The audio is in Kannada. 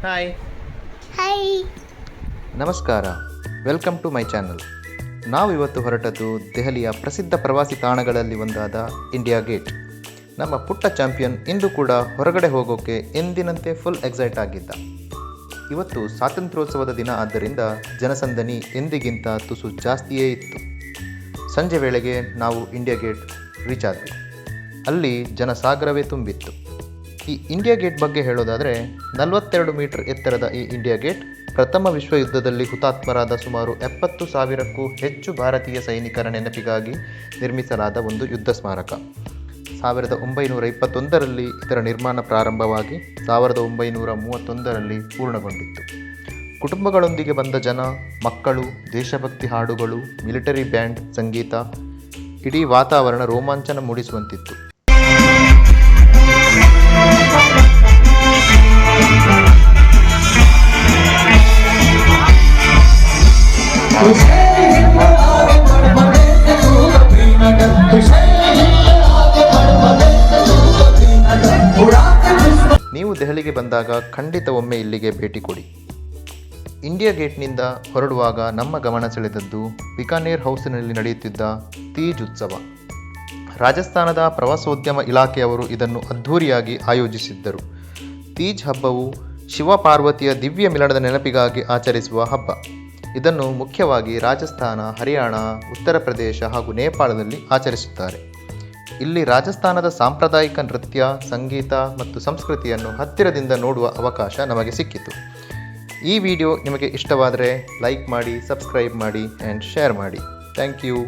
ಹಾಯ್. ಹಾಯ್. ನಮಸ್ಕಾರ. Welcome to my channel. ನಾವು ಇವತ್ತು ಹೊರಟದ್ದು ದೆಹಲಿಯ ಪ್ರಸಿದ್ಧ ಪ್ರವಾಸಿ ತಾಣಗಳಲ್ಲಿ ಒಂದಾದ ಇಂಡಿಯಾ ಗೇಟ್. ನಮ್ಮ ಪುಟ್ಟ ಚಾಂಪಿಯನ್ ಇಂದು ಕೂಡ ಹೊರಗಡೆ ಹೋಗೋಕ್ಕೆ ಎಂದಿನಂತೆ ಫುಲ್ ಎಕ್ಸೈಟ್ ಆಗಿದ್ದ. ಇವತ್ತು ಸ್ವಾತಂತ್ರ್ಯೋತ್ಸವದ ದಿನ ಆದ್ದರಿಂದ ಜನಸಂದಣಿ ಎಂದಿಗಿಂತ ತುಸು ಜಾಸ್ತಿಯೇ ಇತ್ತು. ಸಂಜೆ ವೇಳೆಗೆ ನಾವು ಇಂಡಿಯಾ ಗೇಟ್ ರೀಚ್ ಆದ್ವಿ. ಅಲ್ಲಿ ಜನಸಾಗರವೇ ತುಂಬಿತ್ತು. ಈ ಇಂಡಿಯಾ ಗೇಟ್ ಬಗ್ಗೆ ಹೇಳೋದಾದರೆ 42 ಮೀಟರ್ ಎತ್ತರದ ಈ ಇಂಡಿಯಾ ಗೇಟ್ ಪ್ರಥಮ ವಿಶ್ವ ಯುದ್ಧದಲ್ಲಿ ಹುತಾತ್ಮರಾದ ಸುಮಾರು 70,000ಕ್ಕೂ ಹೆಚ್ಚು ಭಾರತೀಯ ಸೈನಿಕರ ನೆನಪಿಗಾಗಿ ನಿರ್ಮಿಸಲಾದ ಒಂದು ಯುದ್ಧ ಸ್ಮಾರಕ. 1921ರಲ್ಲಿ ಇದರ ನಿರ್ಮಾಣ ಪ್ರಾರಂಭವಾಗಿ 1931ರಲ್ಲಿ ಪೂರ್ಣಗೊಂಡಿತ್ತು. ಕುಟುಂಬಗಳೊಂದಿಗೆ ಬಂದ ಜನ, ಮಕ್ಕಳು, ದೇಶಭಕ್ತಿ ಹಾಡುಗಳು, ಮಿಲಿಟರಿ ಬ್ಯಾಂಡ್ ಸಂಗೀತ, ಇಡೀ ವಾತಾವರಣ ರೋಮಾಂಚನ ಮೂಡಿಸುವಂತಿತ್ತು. ನೀವು ದೆಹಲಿಗೆ ಬಂದಾಗ ಖಂಡಿತ ಒಮ್ಮೆ ಇಲ್ಲಿಗೆ ಭೇಟಿ ಕೊಡಿ. ಇಂಡಿಯಾ ಗೇಟ್ನಿಂದ ಹೊರಡುವಾಗ ನಮ್ಮ ಗಮನ ಸೆಳೆದದ್ದು ಬಿಕಾನೇರ್ ಹೌಸಿನಲ್ಲಿ ನಡೆಯುತ್ತಿದ್ದ ತೀಜ್ ಉತ್ಸವ. ರಾಜಸ್ಥಾನದ ಪ್ರವಾಸೋದ್ಯಮ ಇಲಾಖೆಯವರು ಇದನ್ನು ಅದ್ಧೂರಿಯಾಗಿ ಆಯೋಜಿಸಿದ್ದರು. ತೀಜ್ ಹಬ್ಬವು ಶಿವ ಪಾರ್ವತಿಯ ದಿವ್ಯ ಮಿಲನದ ನೆನಪಿಗಾಗಿ ಆಚರಿಸುವ ಹಬ್ಬ. ಇದನ್ನು ಮುಖ್ಯವಾಗಿ ರಾಜಸ್ಥಾನ, ಹರಿಯಾಣ, ಉತ್ತರ ಪ್ರದೇಶ ಹಾಗೂ ನೇಪಾಳದಲ್ಲಿ ಆಚರಿಸುತ್ತಾರೆ. ಇಲ್ಲಿ ರಾಜಸ್ಥಾನದ ಸಾಂಪ್ರದಾಯಿಕ ನೃತ್ಯ, ಸಂಗೀತ ಮತ್ತು ಸಂಸ್ಕೃತಿಯನ್ನು ಹತ್ತಿರದಿಂದ ನೋಡುವ ಅವಕಾಶ ನಮಗೆ ಸಿಕ್ಕಿತು. ಈ ವಿಡಿಯೋ ನಿಮಗೆ ಇಷ್ಟವಾದರೆ ಲೈಕ್ ಮಾಡಿ, ಸಬ್ಸ್ಕ್ರೈಬ್ ಮಾಡಿ ಆ್ಯಂಡ್ ಶೇರ್ ಮಾಡಿ. Thank you.